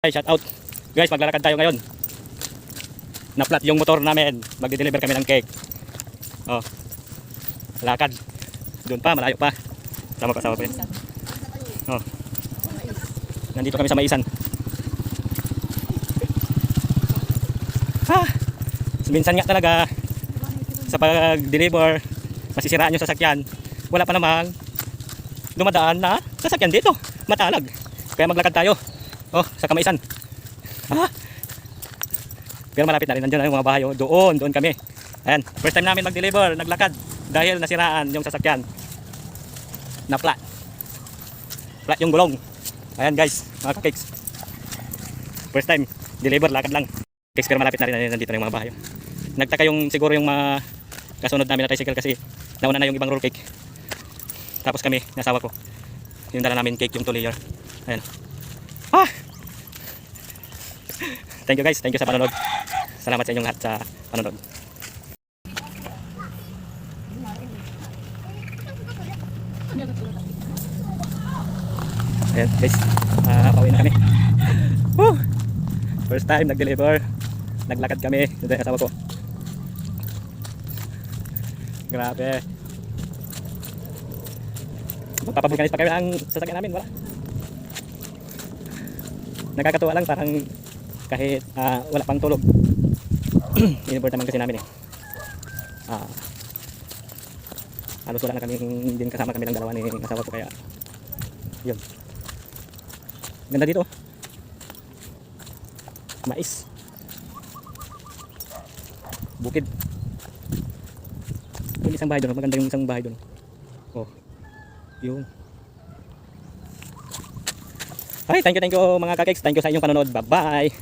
Ay, shout out. Guys, maglalakad tayo ngayon. Na-flat yung motor namin. Magde-deliver kami ng cake. Oh. Lakad. Doon pa, malayo pa. Kasama ko yun. Oh. Nandito kami sa Maisan. Minsan nga talaga sa pag-deliver, masisiraan yung sasakyan. Wala pa namang dumadaan na sasakyan dito. Matalag. Kaya maglakad tayo. Oh, sa Kamaisan. Pero malapit na rin, nandiyan na yung mga bahay. Doon kami. Ayan, first time namin mag-deliver, naglakad dahil nasiraan yung sasakyan. Na flat yung gulong. Ayan guys, mga cakes. First time, deliver, lakad lang. Cakes, pero malapit na rin, nandito na yung mga bahay. Nagtaka yung siguro yung mga kasunod namin na tricycle kasi nauna na yung ibang roll cake. Tapos kami, nasawa ko. Yung dala namin cake, yung 2 layer. Ayan. Thank you guys, thank you sa panonood. Salamat sa inyong lahat sa panonood. Ayan guys, pauwi na kami. Woo! First time nag-deliver. Naglakad kami, doon yung asawa ko. Grabe. Magpapabulkanis pa kami ang sasakyan namin, wala. Nakakatuwa lang, parang kahit wala pang tulog. Inibort naman kasi namin eh. Halos wala na kami din, kasama kami lang dalawa ni asawa ko, kaya yun. Ganda dito. Mais. Bukid. Yung isang bahay doon, maganda yung isang bahay doon. Oh. Yun. Ay, thank you mga kakeks. Thank you sa inyong panonood. Bye-bye.